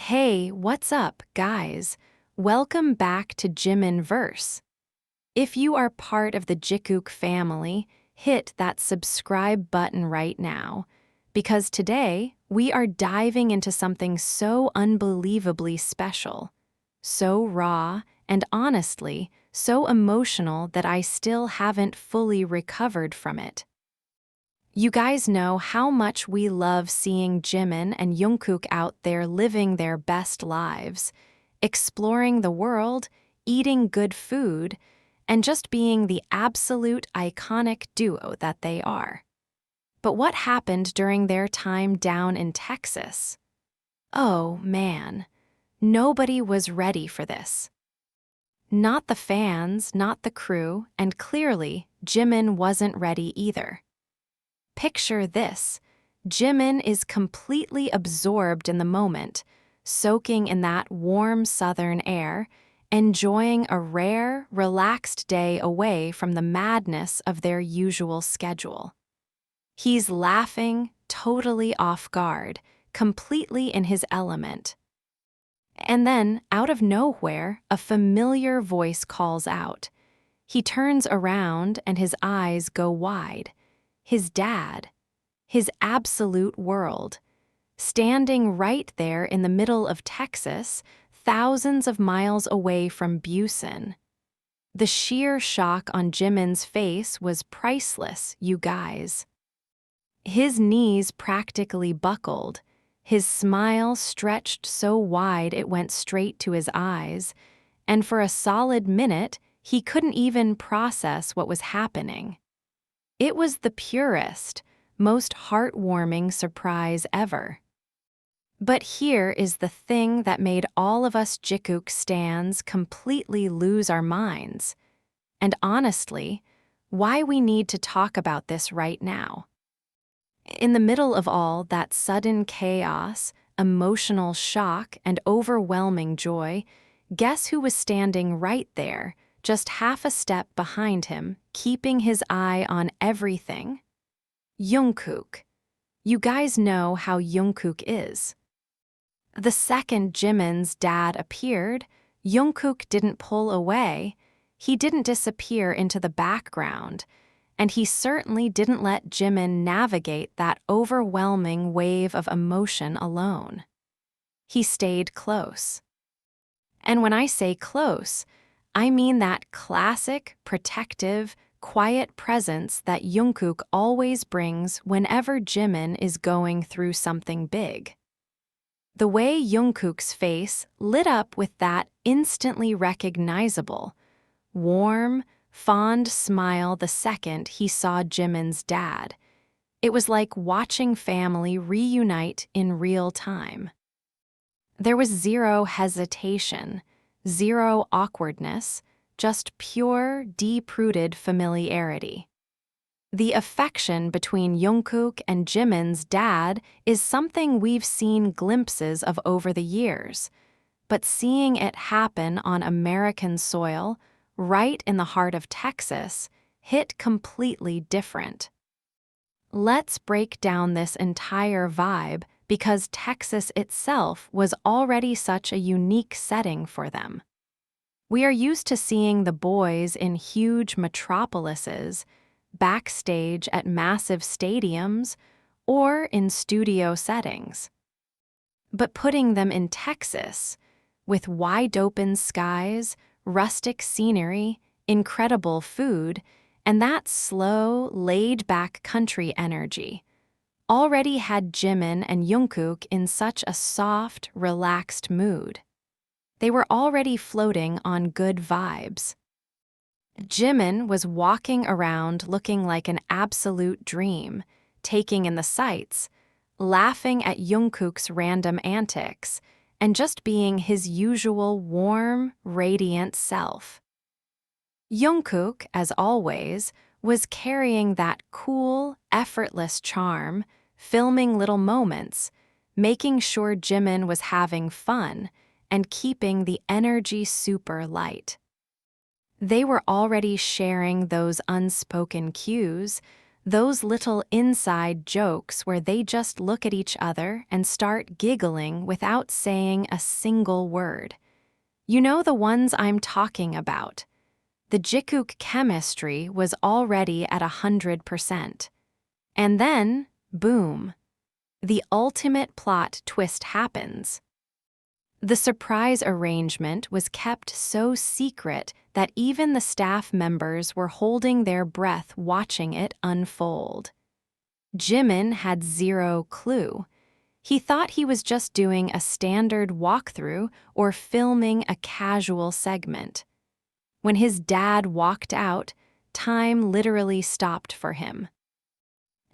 Hey, what's up, guys? Welcome back to Jimin Verse. If you are part of the Jikook family, hit that subscribe button right now, because today we are diving into something so unbelievably special, so raw, and honestly, so emotional that I still haven't fully recovered from it. You guys know how much we love seeing Jimin and Jungkook out there living their best lives, exploring the world, eating good food, and just being the absolute iconic duo that they are. But what happened during their time down in Texas? Oh, man. Nobody was ready for this. Not the fans, not the crew, and clearly, Jimin wasn't ready either. Picture this. Jimin is completely absorbed in the moment, soaking in that warm southern air, enjoying a rare, relaxed day away from the madness of their usual schedule. He's laughing, totally off guard, completely in his element. And then, out of nowhere, a familiar voice calls out. He turns around and his eyes go wide. His dad, his absolute world, standing right there in the middle of Texas, thousands of miles away from Busan. The sheer shock on Jimin's face was priceless, you guys. His knees practically buckled, his smile stretched so wide it went straight to his eyes, and for a solid minute, he couldn't even process what was happening. It was the purest, most heartwarming surprise ever. But here is the thing that made all of us Jikook stans completely lose our minds. And honestly, why we need to talk about this right now. In the middle of all that sudden chaos, emotional shock, and overwhelming joy, guess who was standing right there, just half a step behind him, keeping his eye on everything? Jungkook. You guys know how Jungkook is. The second Jimin's dad appeared, Jungkook didn't pull away, he didn't disappear into the background, and he certainly didn't let Jimin navigate that overwhelming wave of emotion alone. He stayed close. And when I say close, I mean that classic, protective, quiet presence that Jungkook always brings whenever Jimin is going through something big. The way Jungkook's face lit up with that instantly recognizable, warm, fond smile the second he saw Jimin's dad. It was like watching family reunite in real time. There was zero hesitation, zero awkwardness, just pure, deep-rooted familiarity. The affection between Jungkook and Jimin's dad is something we've seen glimpses of over the years, but seeing it happen on American soil, right in the heart of Texas, hit completely different. Let's break down this entire vibe because Texas itself was already such a unique setting for them. We are used to seeing the boys in huge metropolises, backstage at massive stadiums, or in studio settings. But putting them in Texas, with wide-open skies, rustic scenery, incredible food, and that slow, laid-back country energy, already had Jimin and Jungkook in such a soft, relaxed mood. They were already floating on good vibes. Jimin was walking around looking like an absolute dream, taking in the sights, laughing at Jungkook's random antics, and just being his usual warm, radiant self. Jungkook, as always, was carrying that cool, effortless charm, filming little moments, making sure Jimin was having fun, and keeping the energy super light. They were already sharing those unspoken cues, Those little inside jokes where they just look at each other and start giggling without saying a single word. You know the ones I'm talking about. The Jikook chemistry was already at 100%. And then, boom, the ultimate plot twist happens. The surprise arrangement was kept so secret that even the staff members were holding their breath watching it unfold. Jimin had zero clue. He thought he was just doing a standard walkthrough or filming a casual segment. When his dad walked out, time literally stopped for him.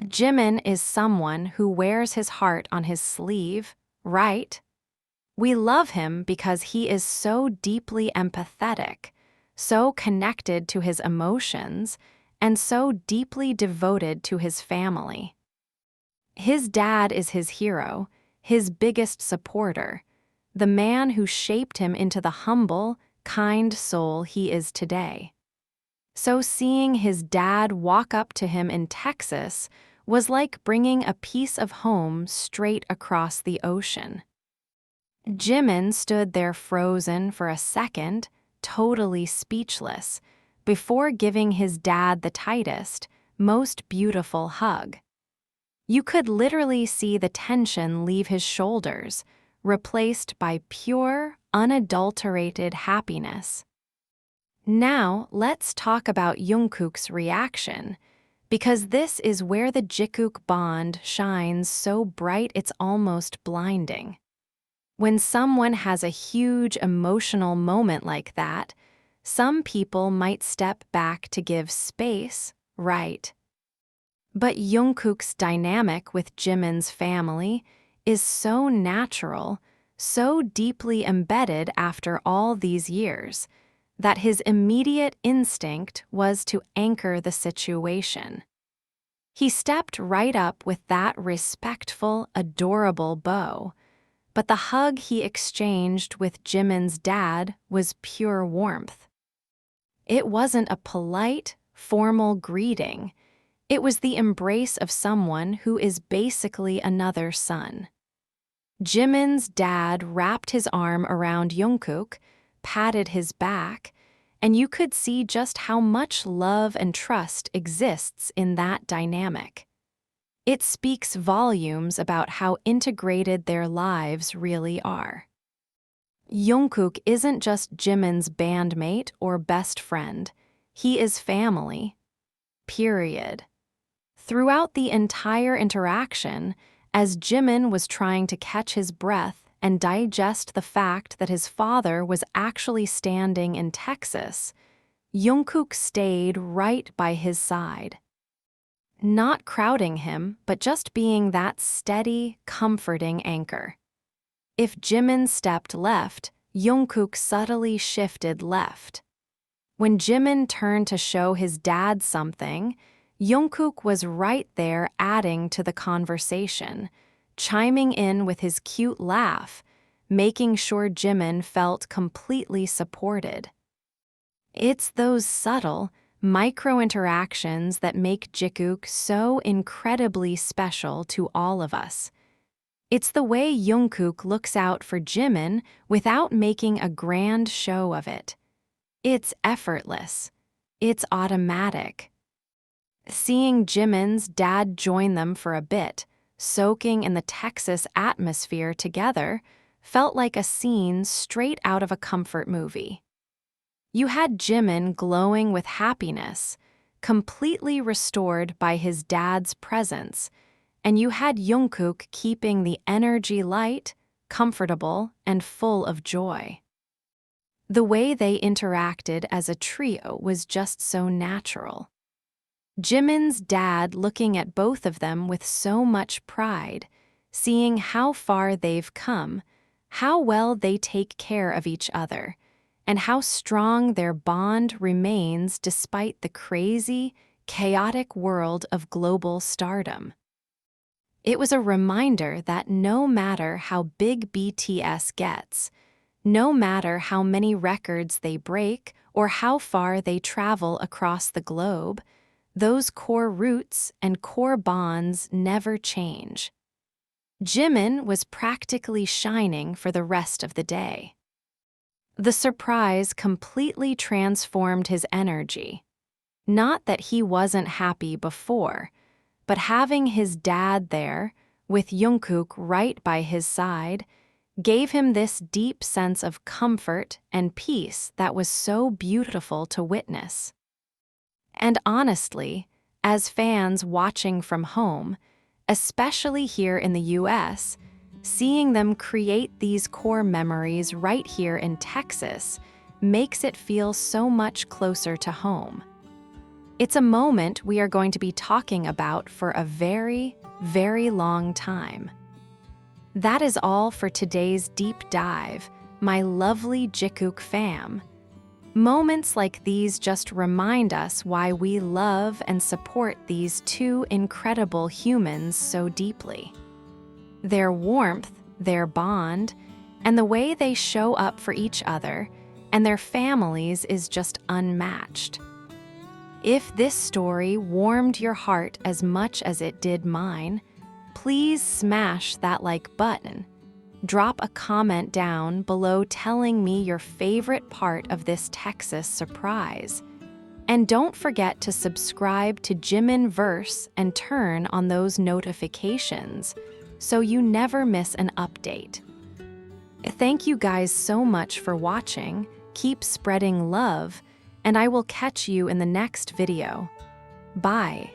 Jimin is someone who wears his heart on his sleeve, right? We love him because he is so deeply empathetic, so connected to his emotions, and so deeply devoted to his family. His dad is his hero, his biggest supporter, the man who shaped him into the humble, kind soul he is today. So seeing his dad walk up to him in Texas was like bringing a piece of home straight across the ocean. Jimin stood there frozen for a second, totally speechless, before giving his dad the tightest, most beautiful hug. You could literally see the tension leave his shoulders, replaced by pure, unadulterated happiness. Now, let's talk about Jungkook's reaction, because this is where the Jikook bond shines so bright it's almost blinding. When someone has a huge emotional moment like that, some people might step back to give space, right? But Jungkook's dynamic with Jimin's family is so natural, so deeply embedded after all these years, that his immediate instinct was to anchor the situation. He stepped right up with that respectful, adorable bow, but the hug he exchanged with Jimin's dad was pure warmth. It wasn't a polite, formal greeting. It was the embrace of someone who is basically another son. Jimin's dad wrapped his arm around Jungkook, patted his back, and you could see just how much love and trust exists in that dynamic. It speaks volumes about how integrated their lives really are. Jungkook isn't just Jimin's bandmate or best friend. He is family. Period. Throughout the entire interaction, as Jimin was trying to catch his breath and digest the fact that his father was actually standing in Texas, Jungkook stayed right by his side. Not crowding him, but just being that steady, comforting anchor. If Jimin stepped left, Jungkook subtly shifted left. When Jimin turned to show his dad something, Jungkook was right there adding to the conversation, chiming in with his cute laugh, making sure Jimin felt completely supported. It's those subtle, micro-interactions that make Jikook so incredibly special to all of us. It's the way Jungkook looks out for Jimin without making a grand show of it. It's effortless. It's automatic. Seeing Jimin's dad join them for a bit, soaking in the Texas atmosphere together, felt like a scene straight out of a comfort movie. You had Jimin glowing with happiness, completely restored by his dad's presence, and you had Jungkook keeping the energy light, comfortable, and full of joy. The way they interacted as a trio was just so natural. Jimin's dad looking at both of them with so much pride, seeing how far they've come, how well they take care of each other, and how strong their bond remains despite the crazy, chaotic world of global stardom. It was a reminder that no matter how big BTS gets, no matter how many records they break or how far they travel across the globe, Those core roots and core bonds never change. Jimin was practically shining for the rest of the day. The surprise completely transformed his energy. Not that he wasn't happy before, but having his dad there, with Jungkook right by his side, gave him this deep sense of comfort and peace that was so beautiful to witness. And honestly, as fans watching from home, especially here in the US, seeing them create these core memories right here in Texas makes it feel so much closer to home. It's a moment we are going to be talking about for a very, very long time. That is all for today's deep dive, my lovely Jikook fam. Moments like these just remind us why we love and support these two incredible humans so deeply. Their warmth, their bond, and the way they show up for each other and their families is just unmatched. If this story warmed your heart as much as it did mine, please smash that like button. Drop a comment down below telling me your favorite part of this Texas surprise. And don't forget to subscribe to Jimin Verse and turn on those notifications so you never miss an update. Thank you guys so much for watching. Keep spreading love, and I will catch you in the next video. Bye.